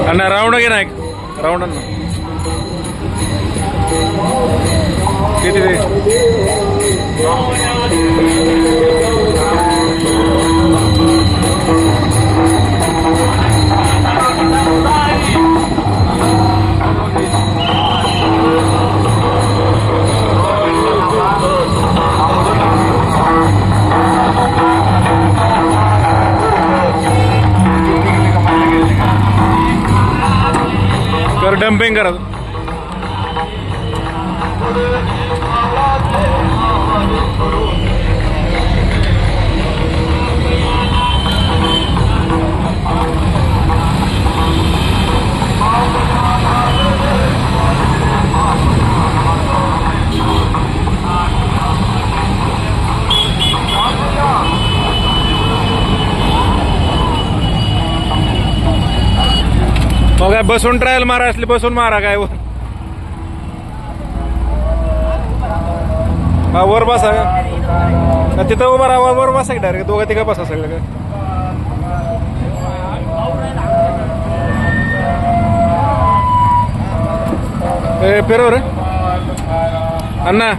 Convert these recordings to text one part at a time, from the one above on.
अण्णा round घे ना एक राऊंड अण्णा किती ते कर डम्पिंग करा मग काय बसून ट्रायल मारा असली बसून मारा काय हा वर बसा का तिथं उभा राहा वर बसा की डायरेक्ट दोघं तिघं बसा सगळं काय फिरव रे अण्णा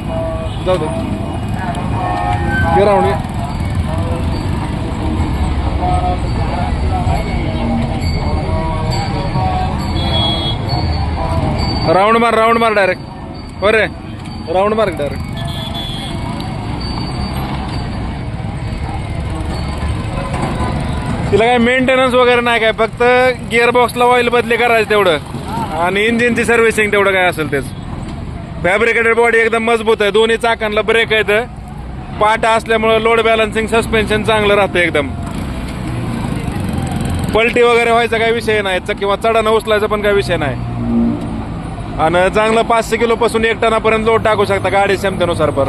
जाऊ दे गे राऊंड घे राऊंड मार डायरेक्ट हो रे राऊंड मार डायरेक्ट तिला काय मेंटेनन्स वगैरे नाही काय फक्त गिअर बॉक्सला ऑइल बदली करायचं तेवढं आणि इंजिनची सर्व्हिसिंग तेवढं काय असेल तेच फॅब्रिकेटेड बॉडी एकदम मजबूत आहे दोन्ही चाकांना ब्रेक आहेत पाटा असल्यामुळे लोड बॅलन्सिंग सस्पेन्शन चांगलं राहतं एकदम पलटी वगैरे व्हायचा काही विषय नाही किंवा चढानं उचलायचा पण काही विषय नाही आणि चांगलं 500 किलो पासून 1 टनापर्यंत लोड टाकू शकता गाडी क्षमतेनुसार पर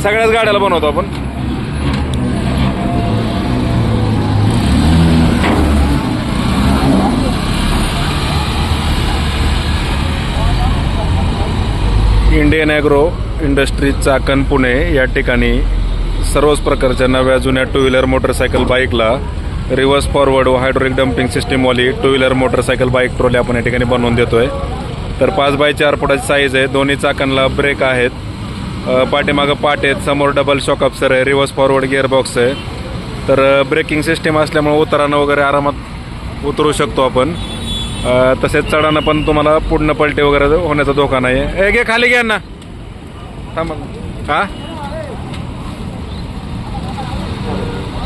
सगळ्याच गाड्याला बनवतो आपण Indian agro industries Chakan Pune या ठिकाणी सर्वच प्रकारच्या नव्या जुन्या टू व्हीलर मोटरसायकल बाईकला रिव्हर्स फॉरवर्ड व हायड्रोलिक डम्पिंग सिस्टीमवाली two wheeler motorcycle bike trolley आपण या ठिकाणी बनवून देतोय तर 5x4 फुटाची साईज आहे दोन्ही चाकांना ब्रेक आहेत पाठीमागं पाट आहेत समोर डबल शॉक अप्सर आहे रिव्हर्स फॉरवर्ड गिअर बॉक्स आहे तर ब्रेकिंग सिस्टीम असल्यामुळे उतरानं वगैरे आरामात उतरू शकतो आपण तसेच चढानं पण तुम्हाला पुढनं पलटी वगैरे होण्याचा धोका नाही आहे घे खाली घ्या ना थांबा हा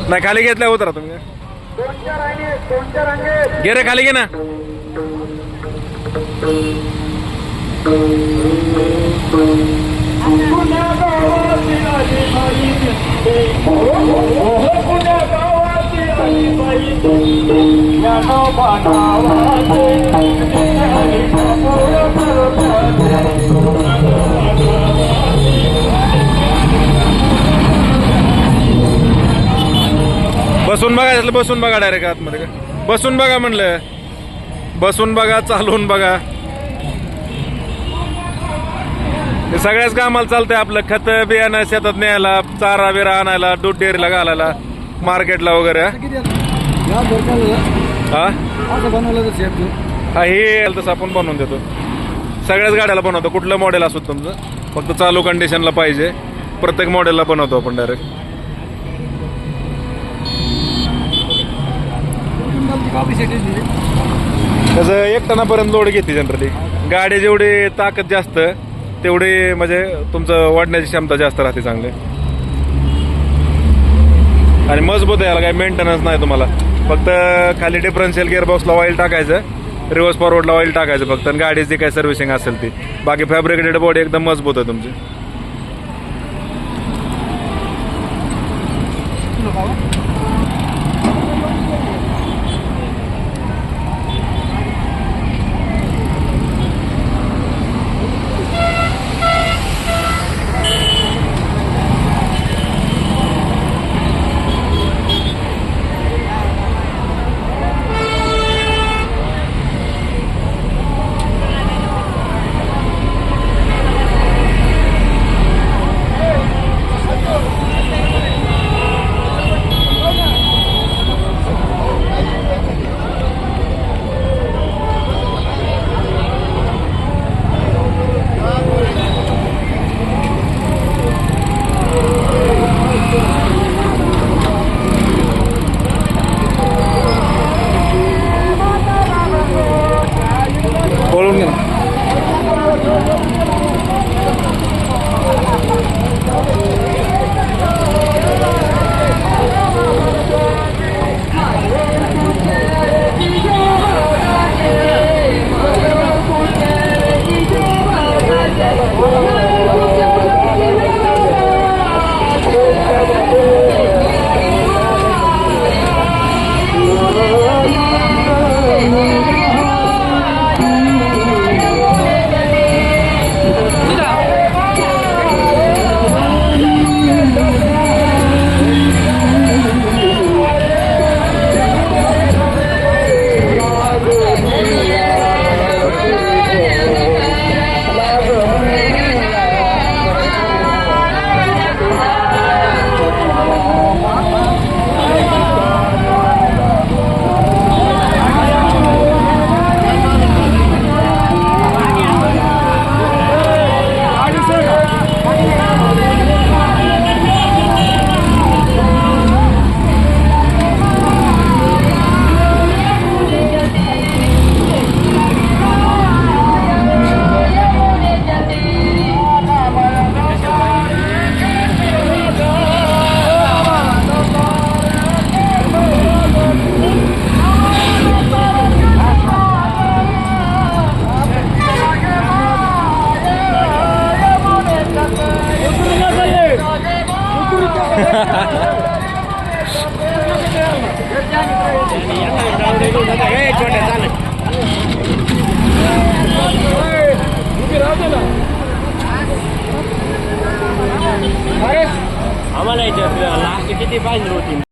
नाही खाली घेतल्या उतरा तुम्ही घे रे खाली घे ना बसून बघा बसून बघा डायरेक्ट आतमध्ये का बसून बघा म्हणलं बसून बघा चालून बघा हे सगळ्याच कामाला चालतंय आपलं खत बियाणं शेतात न्यायला चारा बिरा आणायला दूध डेअरीला घालायला मार्केटला वगैरे हा हे तसं आपण बनवून देतो सगळ्याच गाड्याला बनवतो कुठलं मॉडेल असो तुमचं फक्त चालू कंडिशनला पाहिजे प्रत्येक मॉडेलला बनवतो आपण डायरेक्ट त्याचं 1 टनापर्यंत लोड घेते जनरली गाडी जेवढी ताकद जास्त तेवढी म्हणजे तुमचं वाढण्याची क्षमता जास्त राहते चांगली आणि मजबूत आहे याला काही मेंटेनन्स नाही तुम्हाला फक्त खाली डिफरन्शियल गिअरबॉक्सला ऑइल टाकायचं रिव्हर्स फॉरवर्डला ऑइल टाकायचं फक्त आणि गाडीची काही सर्व्हिसिंग असेल ती बाकी फॅब्रिकेटेड बॉडी एकदम मजबूत आहे तुमची आम्हाला लास्ट किती पाहिजे होती.